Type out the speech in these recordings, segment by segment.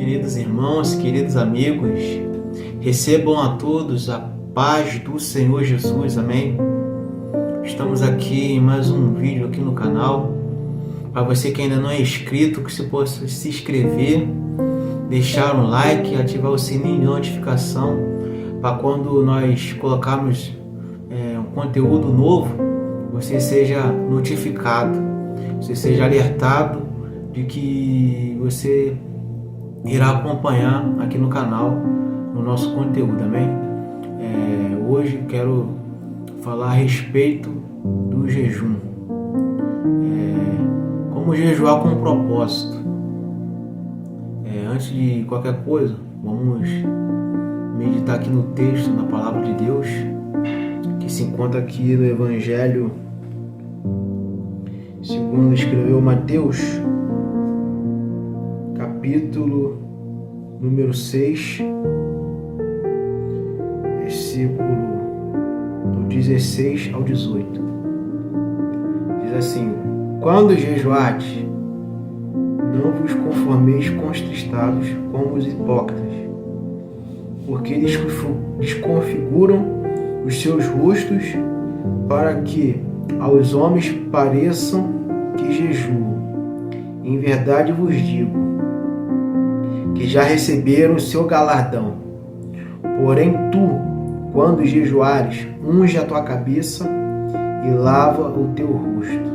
Queridos irmãos, queridos amigos, recebam a todos a paz do Senhor Jesus, amém? Estamos aqui em mais um vídeo aqui no canal. Para você que ainda não é inscrito, que você possa se inscrever, deixar um like, ativar o sininho de notificação, para quando nós colocarmos um conteúdo novo, você seja notificado, você seja alertado de que você irá acompanhar aqui no canal, no nosso conteúdo, amém? Hoje quero falar a respeito do jejum. Como jejuar com propósito. Antes de qualquer coisa, vamos meditar aqui no texto, na palavra de Deus, que se encontra aqui no Evangelho segundo escreveu Mateus, capítulo número 6, versículo do 16 ao 18. Diz assim: quando jejuardes, não vos conformeis com os tristados como os hipócritas, porque eles desconfiguram os seus rostos para que aos homens pareçam que jejuam. Em verdade vos digo que já receberam o seu galardão. Porém tu, quando jejuares, unge a tua cabeça e lava o teu rosto,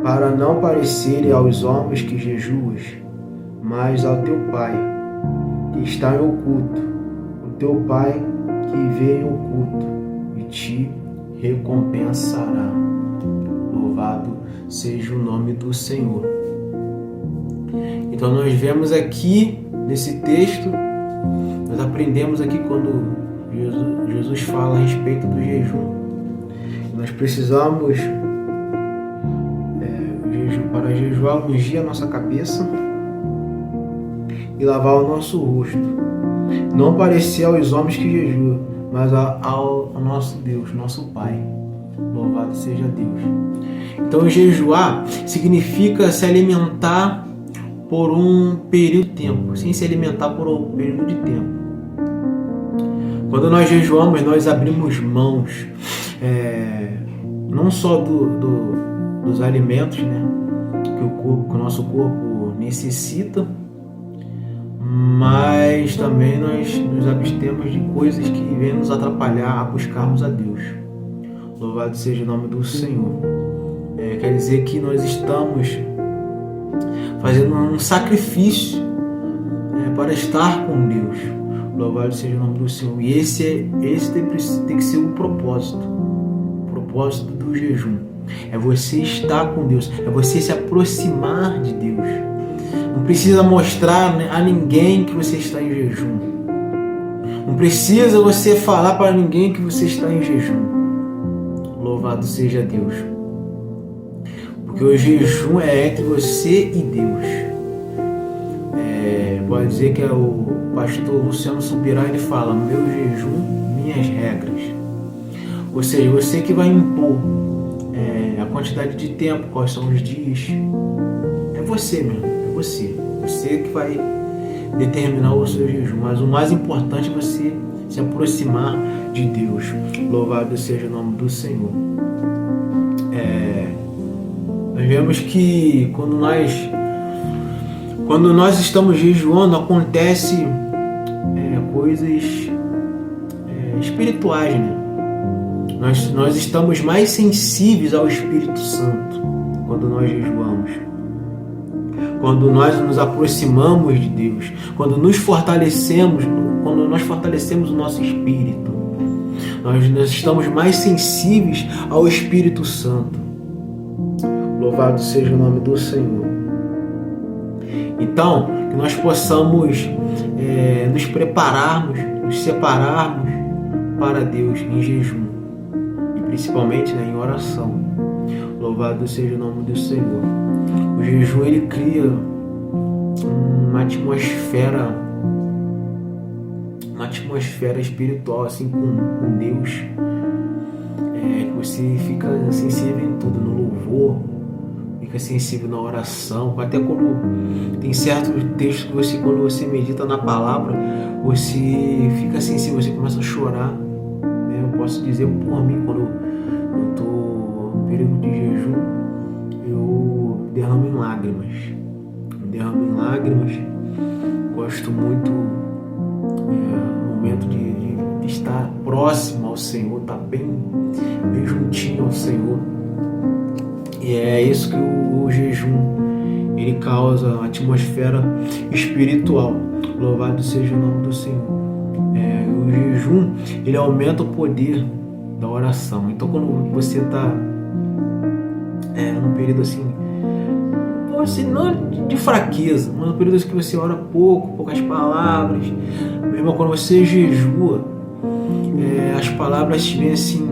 para não parecerem aos homens que jejuas, mas ao teu Pai que está em oculto, o teu Pai que vê em oculto e te recompensará. Louvado seja o nome do Senhor. Então nós vemos aqui nesse texto, nós aprendemos aqui quando Jesus fala a respeito do jejum. Nós precisamos para jejuar, ungir a nossa cabeça e lavar o nosso rosto. Não parecer aos homens que jejuam, mas ao nosso Deus, nosso Pai. Louvado seja Deus. Então jejuar significa se alimentar por um período de tempo, sem se alimentar por um período de tempo. Quando nós jejuamos, nós abrimos mãos, não só dos alimentos, né, que o nosso corpo necessita, mas também nós nos abstemos de coisas que vêm nos atrapalhar a buscarmos a Deus. Louvado seja o nome do Senhor. Quer dizer que nós estamos fazendo um sacrifício para estar com Deus. Louvado seja o nome do Senhor. E esse tem que ser o propósito do jejum. É você estar com Deus, é você se aproximar de Deus. Não precisa mostrar a ninguém que você está em jejum. Não precisa você falar para ninguém que você está em jejum. Louvado seja Deus. Porque o jejum é entre você e Deus. Pode dizer que é o pastor Luciano Subirá, ele fala: meu jejum, minhas regras. Ou seja, você que vai impor a quantidade de tempo, quais são os dias. É você mesmo, é você. Você que vai determinar o seu jejum. Mas o mais importante é você se aproximar de Deus. Louvado seja o nome do Senhor. Nós vemos que quando nós estamos jejuando, acontece coisas espirituais, né? Nós estamos mais sensíveis ao Espírito Santo quando nós jejuamos. Quando nós nos aproximamos de Deus, quando nós fortalecemos o nosso espírito, nós estamos mais sensíveis ao Espírito Santo. Louvado seja o nome do Senhor. Então, que nós possamos nos prepararmos, nos separarmos para Deus em jejum e principalmente em oração. Louvado seja o nome do Senhor. O jejum, ele cria uma atmosfera espiritual assim com Deus, que você fica sensível em tudo, no louvor, fica sensível na oração, até quando tem certos textos que você, quando você medita na palavra, você fica sensível, você começa a chorar, né? Eu posso dizer por mim, quando eu estou no período de jejum, eu derramo em lágrimas, gosto muito no momento de estar próximo ao Senhor, estar bem juntinho ao Senhor. E é isso que o jejum, ele causa, uma atmosfera espiritual. Louvado seja o nome do Senhor. O jejum, ele aumenta o poder da oração. Então, quando você está num período assim, não de fraqueza, mas num período assim que você ora poucas palavras, mesmo quando você jejua, as palavras te vêm assim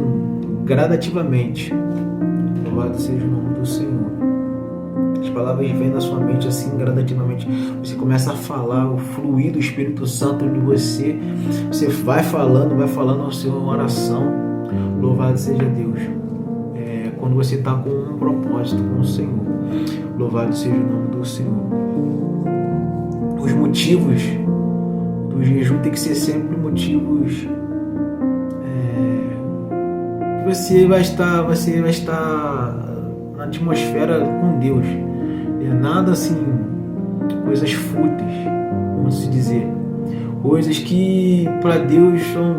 gradativamente. Louvado seja o nome do Senhor. As palavras vêm na sua mente assim gradativamente. Você começa a falar, o fluir do Espírito Santo de você. Você vai falando ao Senhor em oração. Louvado seja Deus. Quando você está com um propósito com o Senhor. Louvado seja o nome do Senhor. Os motivos do jejum tem que ser sempre motivos que você vai estar na atmosfera com Deus. Nada assim, coisas fúteis, vamos se dizer. Coisas que para Deus são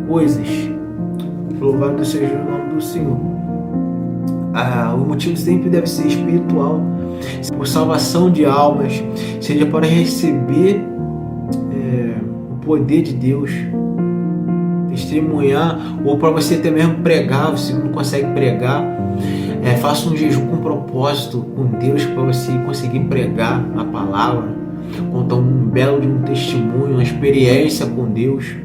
coisas. Louvado seja o nome do Senhor. O motivo sempre deve ser espiritual, por salvação de almas, seja para receber o poder de Deus, testemunhar, ou para você até mesmo pregar. Você não consegue pregar, faça um jejum com propósito com Deus, para você conseguir pregar a palavra, contar um belo de um testemunho, uma experiência com Deus,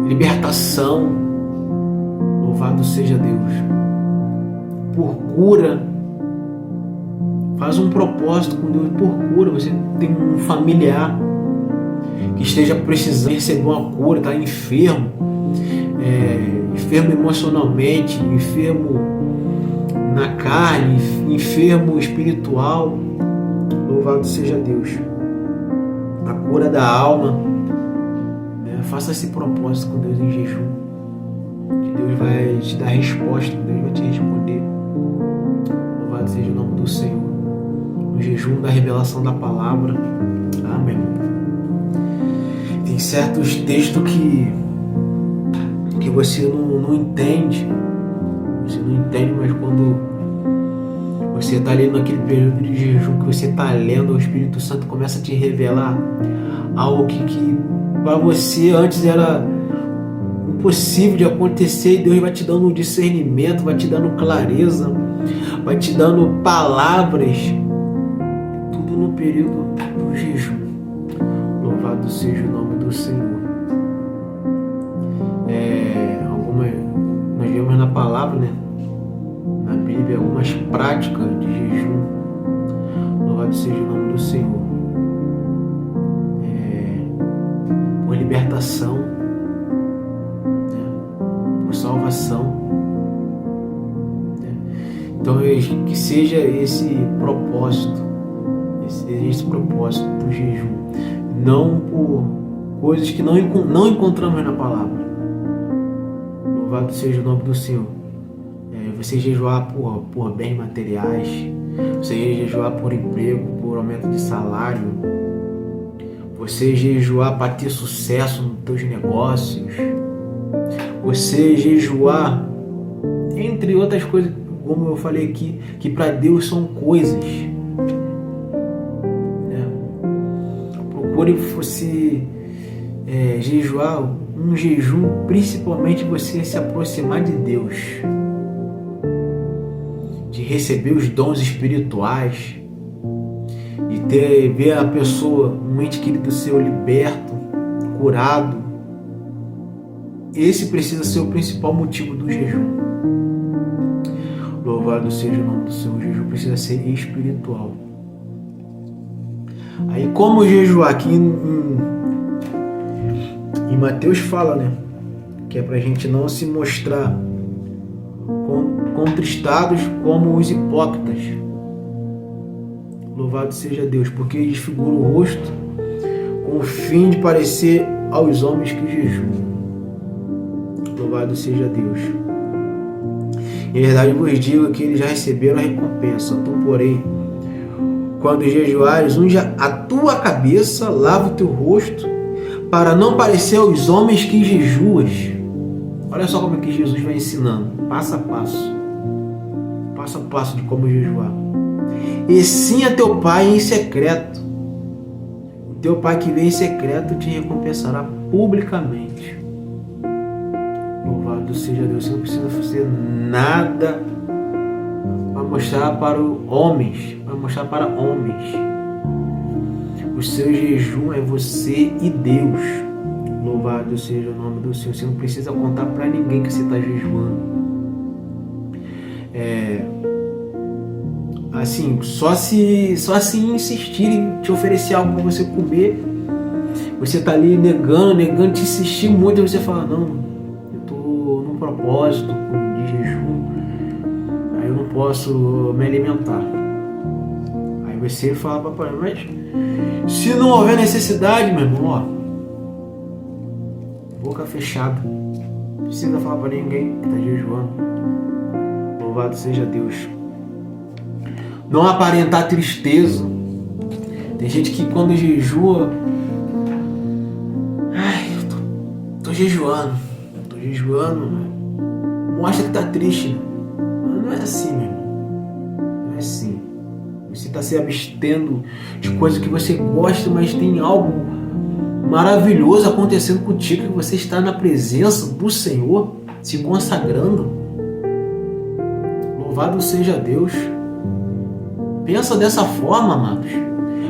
libertação. Louvado seja Deus. Por cura, faz um propósito com Deus por cura. Você tem um familiar que esteja precisando receber uma cura, está enfermo, enfermo emocionalmente, enfermo na carne, enfermo espiritual. Louvado seja Deus. A cura da alma. Faça esse propósito com Deus em jejum, que Deus vai te dar resposta, Deus vai te responder. Louvado seja o nome do Senhor. No jejum da revelação da palavra. Amém. Tem certos textos que você não entende. Você não entende, mas quando você está ali naquele período de jejum, que você está lendo, o Espírito Santo começa a te revelar algo que para você antes era impossível de acontecer, e Deus vai te dando um discernimento, vai te dando clareza, vai te dando palavras, tudo no período do jejum. Louvado seja o nome do Senhor. Nós vemos na palavra, na Bíblia, algumas práticas de jejum. Louvado seja o nome do Senhor. Por libertação, por salvação. Então, que seja esse propósito, esse propósito do jejum, não por coisas que não encontramos na palavra. Louvado seja o nome do Senhor. Você jejuar por bens materiais, você jejuar por emprego, por aumento de salário, você jejuar para ter sucesso nos teus negócios, você jejuar, entre outras coisas, como eu falei aqui, que para Deus são coisas. Procure você jejuar, um jejum, principalmente você se aproximar de Deus, de receber os dons espirituais, de ver a pessoa, um ente querido seu liberto, curado. Esse precisa ser o principal motivo do jejum. Louvado seja o nome do Senhor. O jejum precisa ser espiritual. Aí, como jejuar? Aqui em Mateus fala, que é pra gente não se mostrar contristados como os hipócritas. Louvado seja Deus, porque desfigura o rosto com o fim de parecer aos homens que jejuam. Louvado seja Deus. Em verdade vos digo que eles já receberam a recompensa. Tu, porém, quando jejuares, unge a tua cabeça, lava o teu rosto, para não parecer aos homens que jejuas. Olha só como é que Jesus vai ensinando, passo a passo de como jejuar. E sim a teu Pai em secreto. O teu Pai que vem em secreto te recompensará publicamente. Louvado seja Deus. Você não precisa fazer nada para mostrar para homens, O seu jejum é você e Deus. Louvado seja o nome do Senhor. Você não precisa contar para ninguém que você está jejuando. Assim, só se insistirem em te oferecer algo para você comer, você está ali negando, te insistir muito, e você fala, não, eu estou num propósito de jejum, aí eu não posso me alimentar. Aí você fala para papai, mas se não houver necessidade, meu irmão, boca fechada, não precisa falar para ninguém que está jejuando. Louvado seja Deus. Não aparentar tristeza. Tem gente que quando jejua, eu tô jejuando, mostra que tá triste. Mas não é assim, meu irmão. Não é assim. Você está se abstendo de coisas que você gosta, mas tem algo maravilhoso acontecendo contigo, que você está na presença do Senhor, se consagrando. Louvado seja Deus. Pensa dessa forma, amados.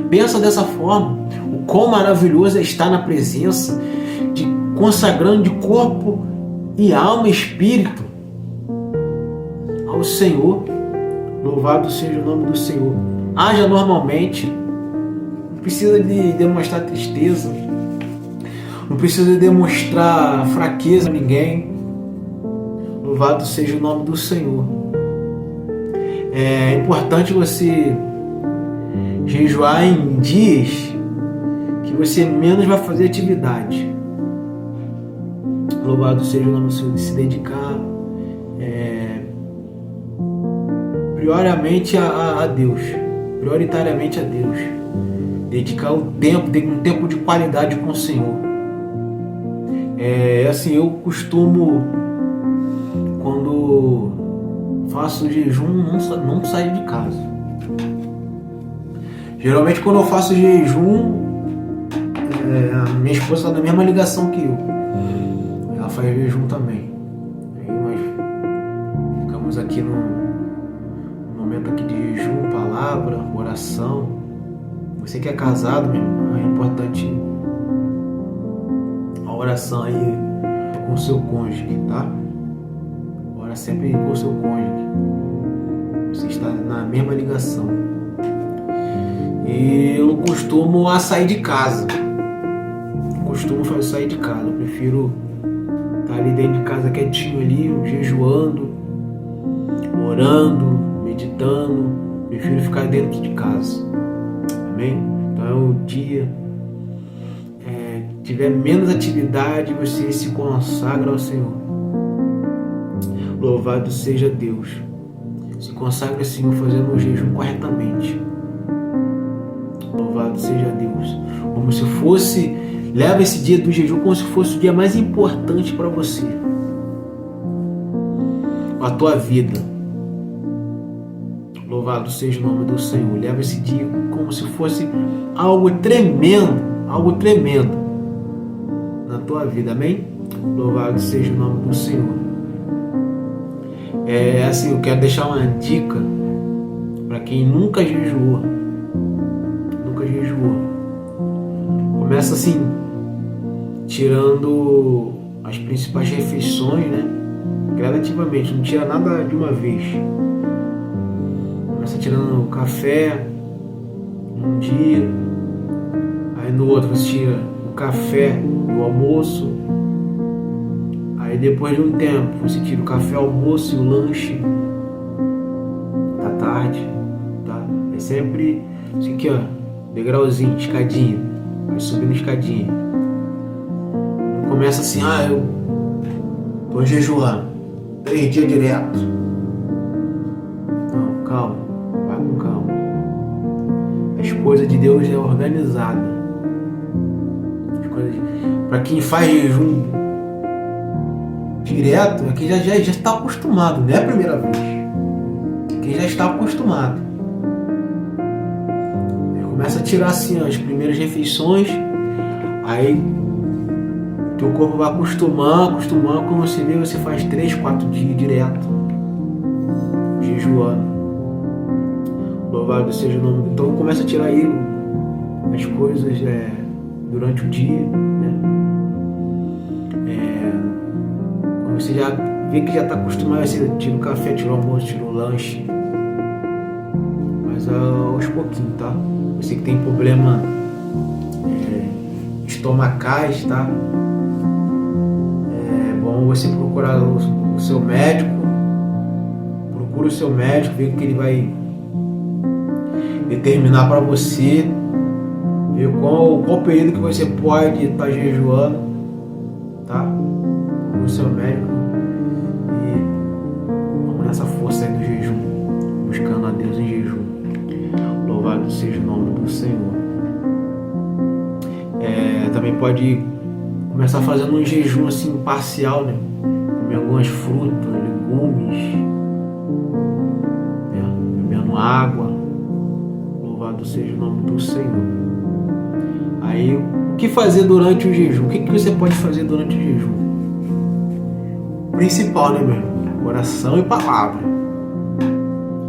Pensa dessa forma. O quão maravilhoso é estar na presença, de consagrando de corpo e alma e espírito ao Senhor. Louvado seja o nome do Senhor. Haja normalmente. Não precisa de demonstrar tristeza. Não precisa de demonstrar fraqueza a ninguém. Louvado seja o nome do Senhor. É importante você jejuar em dias que você menos vai fazer atividade. Louvado seja o nome do Senhor. De se dedicar prioritariamente a Deus. Dedicar o tempo, ter um tempo de qualidade com o Senhor. Assim, eu costumo, quando faço jejum, não saio de casa. Geralmente quando eu faço jejum, minha esposa está na mesma ligação que eu. Ela faz jejum também. Aí nós ficamos aqui no momento aqui de jejum, palavra, oração. Você que é casado, meu irmão, é importante a oração aí com o seu cônjuge, tá? Ora sempre com o seu cônjuge. Você está na mesma ligação. E eu não costumo sair de casa. Eu prefiro estar ali dentro de casa quietinho ali, jejuando, orando, meditando. Prefiro ficar dentro de casa. Amém? Então o dia tiver menos atividade, você se consagra ao Senhor. Louvado seja Deus. Se consagra ao Senhor fazendo o jejum corretamente. Louvado seja Deus. Como se fosse, leva esse dia do jejum como se fosse o dia mais importante para você, a tua vida. Louvado seja o nome do Senhor. Leva esse dia como se fosse algo tremendo na tua vida. Amém? Louvado seja o nome do Senhor. Assim, eu quero deixar uma dica para quem nunca jejuou. Começa assim, tirando as principais refeições, né? Gradativamente, não tira nada de uma vez. Começa tirando o café um dia, aí no outro você tira o café do almoço, Aí depois de um tempo, você tira o café, o almoço e o lanche da tarde, tá? É sempre isso aqui, ó, degrauzinho, escadinha. Vai subindo escadinha. Não começa assim, eu tô jejuando 3 dias direto. Não, calma, vai com calma. As coisas de Deus é organizada. Para quem faz jejum direto, é que já está acostumado, não é a primeira vez. Quem já está acostumado. Começa a tirar assim as primeiras refeições, aí teu corpo vai acostumando, quando você vê, você faz 3, 4 dias direto, jejuando. Louvado seja o nome. Então começa a tirar aí as coisas durante o dia, né? Quando você já vê que já está acostumado, você tira o café, tira o almoço, tira o lanche, mas aos pouquinhos, tá? Você que tem problema estomacais, tá? É bom você procurar o seu médico. Procura o seu médico, ver o que ele vai determinar para você, ver qual período que você pode estar jejuando, tá? Procura o seu médico e vamos nessa força aí do jejum, buscando a Deus em jejum. Louvado seja o nome do Senhor. Também pode começar fazendo um jejum assim parcial, né? Comer algumas frutas, legumes, bebendo água. Louvado seja o nome do Senhor. Aí, o que fazer durante o jejum? O que você pode fazer durante o jejum? O principal, né, meu irmão? Oração e palavra.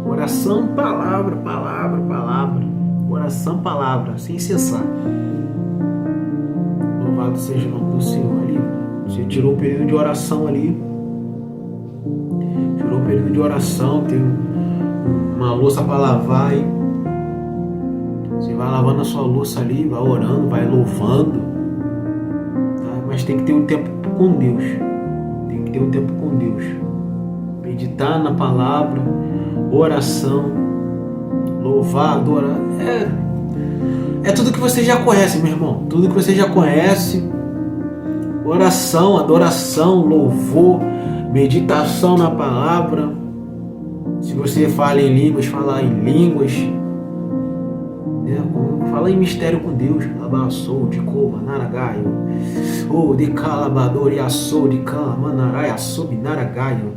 Oração, palavra. Oração, palavra, sem cessar. Louvado seja o nome do Senhor. Ali, você tirou o período de oração ali. Tirou o período de oração, tem uma louça para lavar aí. Você vai lavando a sua louça ali, vai orando, vai louvando. Tá? Mas tem que ter um tempo com Deus. Tem que ter um tempo com Deus. Meditar na palavra, oração, louvar, adorar. É tudo que você já conhece, meu irmão. Tudo que você já conhece. Oração, adoração, louvor, meditação na palavra. Se você fala em línguas, falar em línguas. Fala em mistério com Deus. Abaçou de coma, naragaio. Ou de calabador e assou de cama, manaraia, subnaragaio.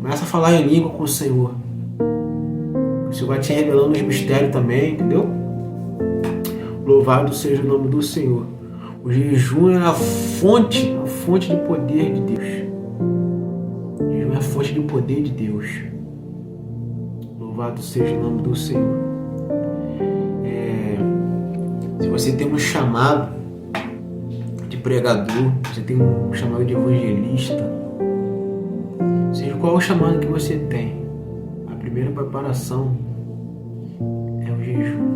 Começa a falar em língua com o Senhor. O Senhor vai te revelando os mistérios também, entendeu? Louvado seja o nome do Senhor. O jejum é a fonte de poder de Deus. O jejum é a fonte de poder de Deus. Louvado seja o nome do Senhor. Se você tem um chamado de pregador, você tem um chamado de evangelista, seja qual é o chamado que você tem, a primeira preparação é o jejum.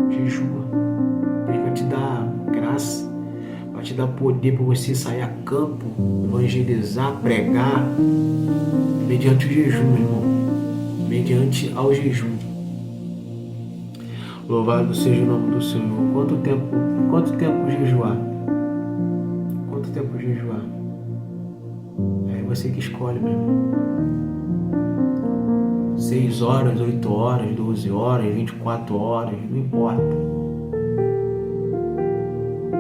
Jejua. Deus vai te dar graça, vai te dar poder para você sair a campo, evangelizar, pregar, mediante o jejum, meu irmão. Mediante ao jejum. Louvado seja o nome do Senhor. Quanto tempo jejuar? Quanto tempo jejuar? É você que escolhe, meu irmão. 6 horas, 8 horas, 12 horas, 24 horas, não importa.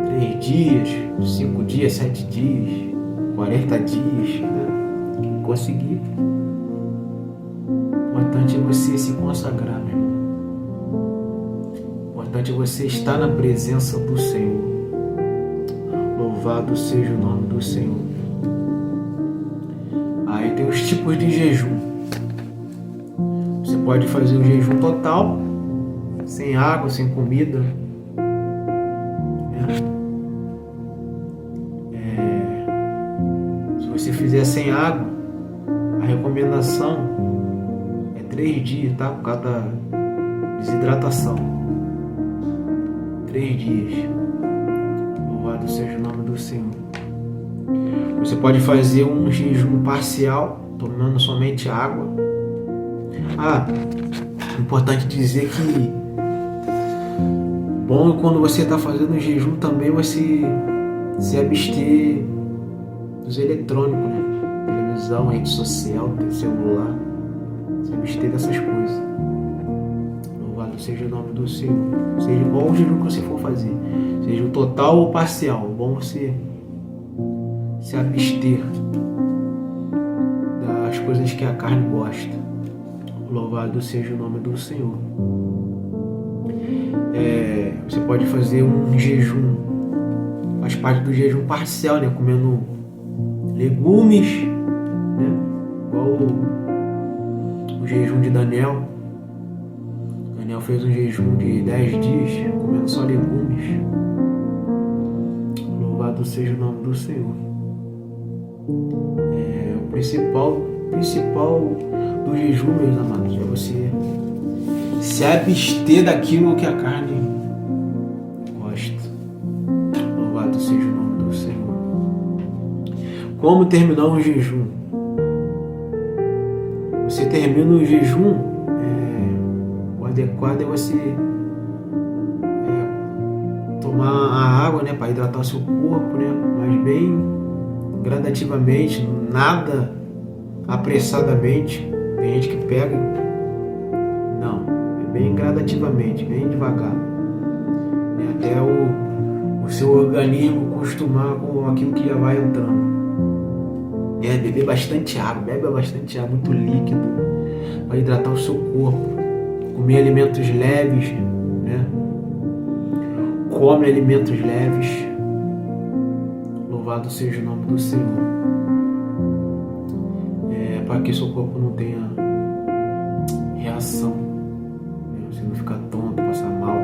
3 dias, 5 dias, 7 dias, 40 dias, né? Quem conseguir. O importante é você se consagrar, meu irmão. O importante é você estar na presença do Senhor. Louvado seja o nome do Senhor. Aí tem os tipos de jejum. Você pode fazer o jejum total, sem água, sem comida. Se você fizer sem água, a recomendação é 3 dias, tá? Por causa da desidratação. 3 dias. Louvado seja o nome do Senhor. Você pode fazer um jejum parcial, tomando somente água. Importante dizer que bom quando você está fazendo jejum também você se abster dos eletrônicos, né? Televisão, rede social, celular. Se abster dessas coisas. Louvado seja o nome do Senhor. Seja bom o jejum que você for fazer. Seja o total ou parcial. É bom você se abster das coisas que a carne gosta. Louvado seja o nome do Senhor. Você pode fazer um jejum, faz parte do jejum parcial, né? Comendo legumes, né? Igual o jejum de Daniel. Daniel fez um jejum de 10 dias, comendo só legumes. Louvado seja o nome do Senhor. O principal do jejum, meus amados, é você se abster daquilo que a carne gosta. Louvado seja o nome do Senhor. Como terminar um jejum? Você termina o jejum, o adequado é você tomar a água, né, para hidratar o seu corpo, né, mas bem gradativamente, nada apressadamente. Tem gente que pega, não, é bem gradativamente, bem devagar, até o seu organismo acostumar com aquilo que já vai entrando. Beber bastante água, bebe bastante água, muito líquido, para hidratar o seu corpo. Comer alimentos leves, né? Come alimentos leves. Louvado seja o nome do Senhor. Para que seu corpo não tenha reação, né? Você não ficar tonto, passar mal.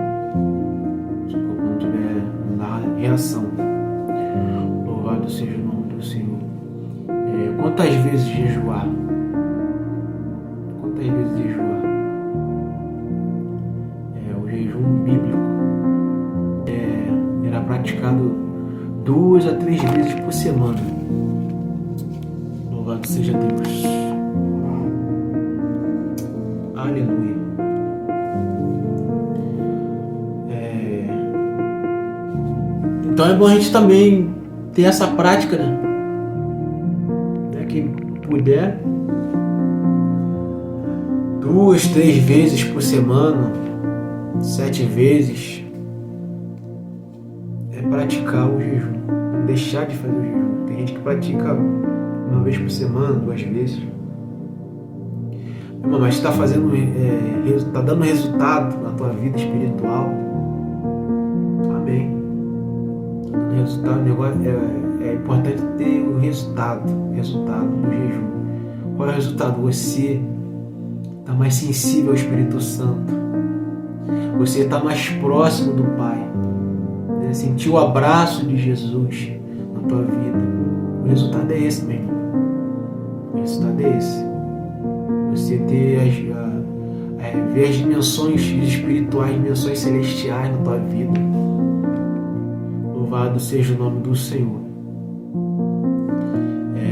Seu corpo não dar reação. Louvado seja o nome do Senhor. Quantas vezes jejuar? Quantas vezes jejuar? O jejum bíblico era praticado 2 a 3 vezes por semana. Louvado seja Deus. Aleluia. Então é bom a gente também ter essa prática, né? Quem puder, 2, 3 vezes por semana, 7 vezes, praticar o jejum, não deixar de fazer o jejum. Tem gente que pratica 1 vez por semana, 2 vezes. Mas está fazendo, está dando resultado na tua vida espiritual. Amém. Está dando resultado. O negócio é importante ter o resultado do jejum. Qual é o resultado? Você está mais sensível ao Espírito Santo. Você está mais próximo do Pai. Né? Sentir o abraço de Jesus na tua vida. O resultado é esse, meu irmão. O resultado é esse. Você ter ver as dimensões espirituais, dimensões celestiais na tua vida. Louvado seja o nome do Senhor.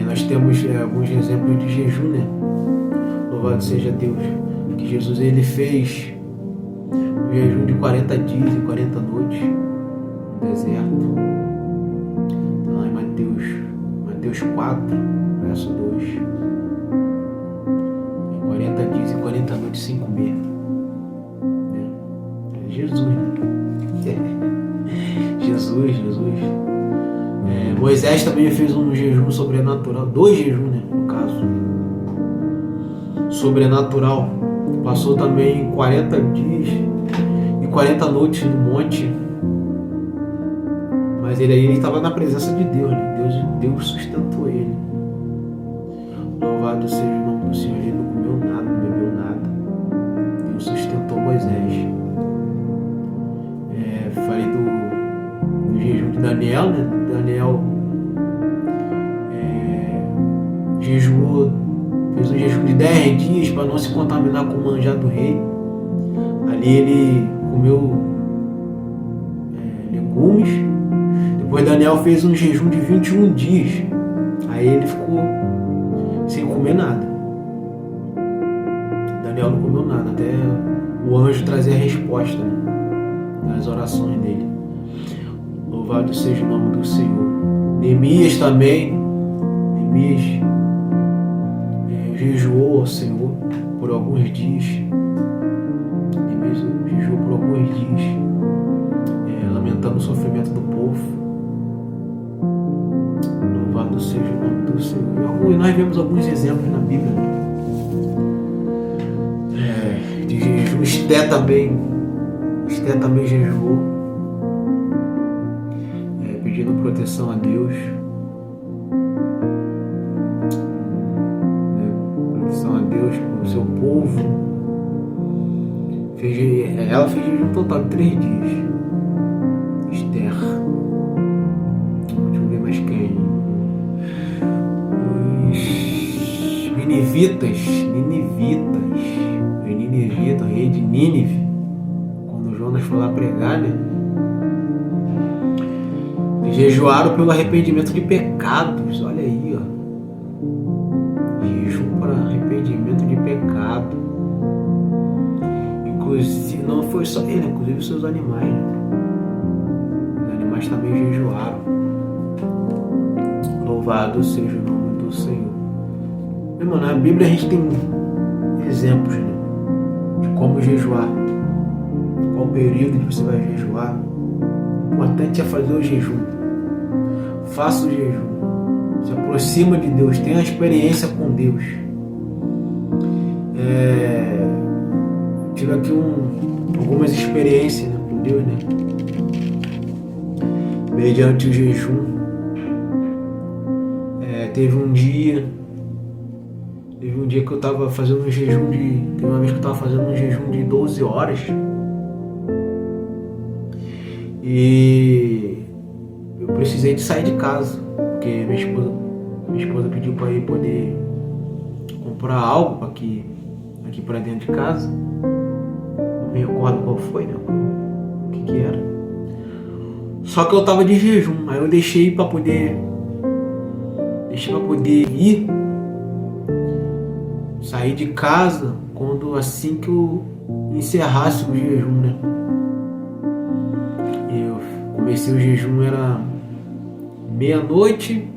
Nós temos alguns exemplos de jejum, né? Louvado seja Deus. Que Jesus ele fez um jejum de 40 dias e 40 noites no deserto. Lá em Mateus 4, verso 2. 40 dias e 40 noites sem comer. Jesus, né? Jesus. Moisés também fez um jejum sobrenatural, 2 jejuns, né, no caso, sobrenatural. Passou também 40 dias e 40 noites no monte, mas ele estava na presença de Deus, né? Deus sustentou ele. Louvado seja o nome do Senhor. Ele não comeu nada, não bebeu nada. Deus sustentou Moisés. Falei do jejum de Daniel, né? Daniel jejuou, fez um jejum de 10 dias para não se contaminar com o manjar do rei. Ali ele comeu legumes, depois Depois Daniel fez um jejum de 21 dias. Aí ele ficou sem comer nada. Daniel não comeu nada, até o anjo trazer a resposta, né, nas orações dele. Louvado seja o nome do Senhor. Neemias também. Neemias jejuou ao Senhor por alguns dias. Neemias jejuou por alguns dias, lamentando o sofrimento do povo. Louvado seja o nome do Senhor. E nós vemos alguns exemplos na Bíblia, né, de jejum. Esté também jejuou, pedindo proteção a Deus, proteção a Deus para o seu povo. Ela fez jejum total de 3 dias. Esther. Deixa eu ver mais quem. Os Ninivitas, o rei de Nínive, quando Jonas foi lá pregar, né? Eles jejuaram pelo arrependimento de pecados. Olha aí, ó. Jejum para arrependimento de pecado. Inclusive, não foi só ele, inclusive os seus animais, né? Os animais também jejuaram. Louvado seja o nome do Senhor. Irmão, na Bíblia a gente tem exemplos, né, de como jejuar, qual período que você vai jejuar. O importante é fazer o jejum. Faça o jejum. Se aproxima de Deus. Tenha uma experiência com Deus. Tive aqui algumas experiências, né, com Deus, né, mediante o jejum. Teve um dia que eu estava fazendo um jejum Teve uma vez que eu estava fazendo um jejum de 12 horas. E eu precisei de sair de casa, porque minha esposa pediu para ir poder comprar algo aqui para dentro de casa. Não me recordo qual foi, né? O que era. Só que eu estava de jejum, aí eu deixei para poder ir, sair de casa assim que eu encerrasse o jejum, né? Eu comecei o jejum, era meia-noite,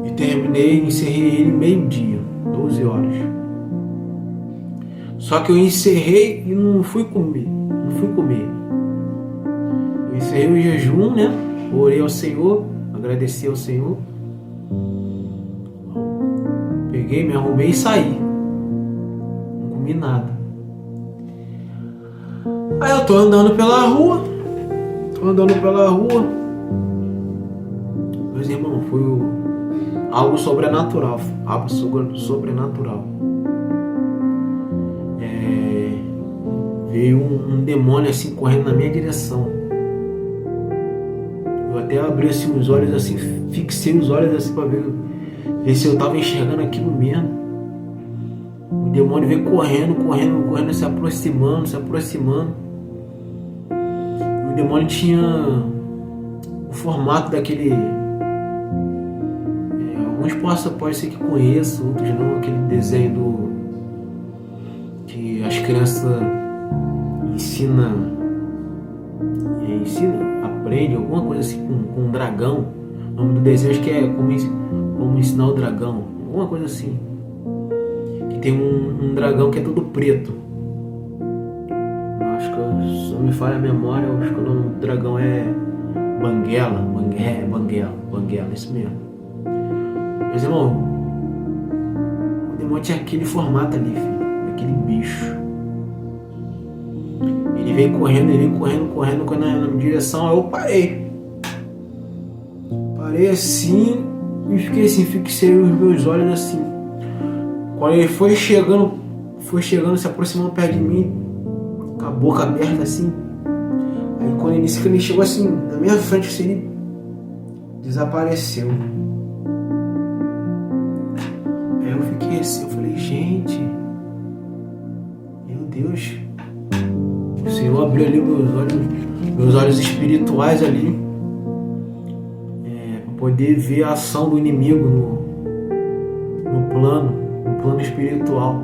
e encerrei ele meio-dia, 12 horas. Só que eu encerrei e não fui comer. Eu encerrei o jejum, né? Orei ao Senhor, agradeci ao Senhor. Peguei, me arrumei e saí. Não comi nada. Aí eu tô andando pela rua. Meus irmãos, foi algo sobrenatural. Veio um demônio assim correndo na minha direção. Eu até abri assim os olhos assim, fixei os olhos assim para ver se eu tava enxergando aquilo mesmo. O demônio veio correndo, se aproximando. O demônio tinha o formato daquele... alguns podem ser que conheçam, outros não, aquele desenho que as crianças aprende alguma coisa assim com um dragão. O nome do desenho acho que é como ensinar o dragão, alguma coisa assim. Que tem um dragão que é todo preto. Acho que, se não me falha a memória, acho que o nome do dragão é Banguela, isso mesmo. Mas, irmão, o demônio tinha aquele formato ali, filho, aquele bicho. Ele veio correndo na minha direção. Aí eu parei assim e fiquei assim, fixei os meus olhos assim. Quando ele foi chegando, se aproximando perto de mim, com a boca aberta assim. Aí quando ele chegou assim na minha frente, assim, ele desapareceu. Aí eu fiquei assim, eu falei, gente, meu Deus, o Senhor abriu ali meus olhos espirituais ali. poder ver a ação do inimigo no plano espiritual.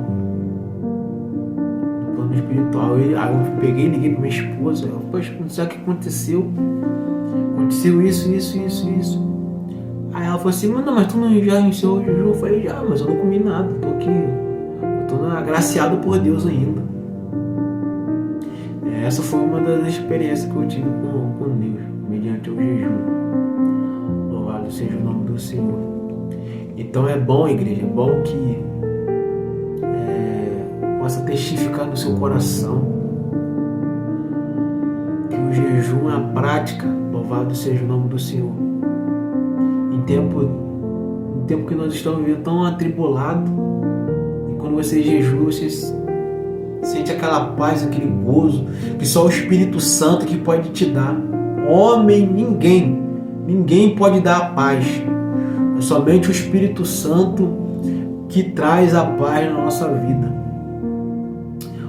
No plano espiritual. Aí eu peguei e liguei para minha esposa. Eu, poxa, não sei o que aconteceu. Aconteceu isso. Aí ela falou assim, mas tu não já iniciou o jejum? Eu falei, já, mas eu não comi nada, tô aqui, eu tô agraciado por Deus ainda. Essa foi uma das experiências que eu tive com Deus, mediante o jejum. Louvado seja o nome do Senhor. Então é bom, igreja, é bom que possa testificar no seu coração que o jejum é a prática, louvado seja o nome do Senhor. Em tempo que nós estamos vivendo tão atribulado, e quando você jejua, você sente aquela paz, aquele gozo que só o Espírito Santo que pode te dar. Homem, ninguém pode dar a paz. É somente o Espírito Santo que traz a paz na nossa vida.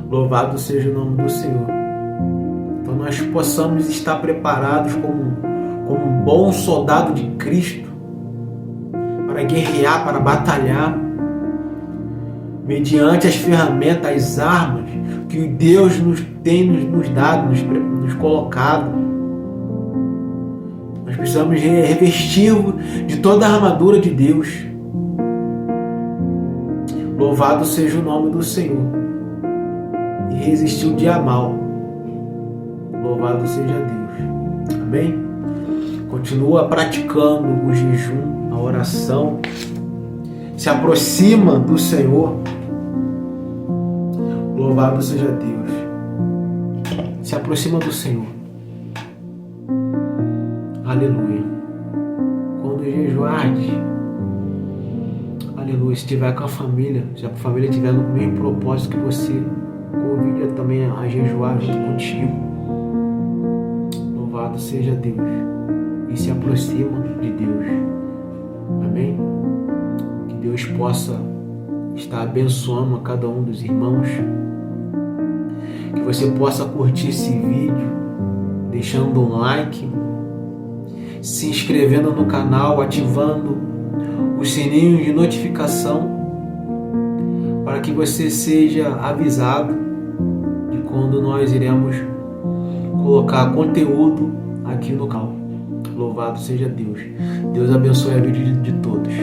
Louvado seja o nome do Senhor. Então nós possamos estar preparados como um bom soldado de Cristo, para guerrear, para batalhar, mediante as ferramentas, as armas que Deus tem nos dado, nos colocado. Nós precisamos revestir de toda a armadura de Deus. Louvado seja o nome do Senhor. E resistir o dia mal. Louvado seja Deus. Amém? Continua praticando o jejum, a oração. Se aproxima do Senhor. Louvado seja Deus. Se aproxima do Senhor. Aleluia. Quando jejuardes, aleluia, se estiver com a família, se a família estiver no mesmo propósito que você, convide também a jejuar junto contigo. Louvado seja Deus. E se aproxima de Deus. Amém? Que Deus possa estar abençoando a cada um dos irmãos. Que você possa curtir esse vídeo, deixando um like, se inscrevendo no canal, ativando o sininho de notificação, para que você seja avisado de quando nós iremos colocar conteúdo aqui no canal. Louvado seja Deus. Deus abençoe a vida de todos.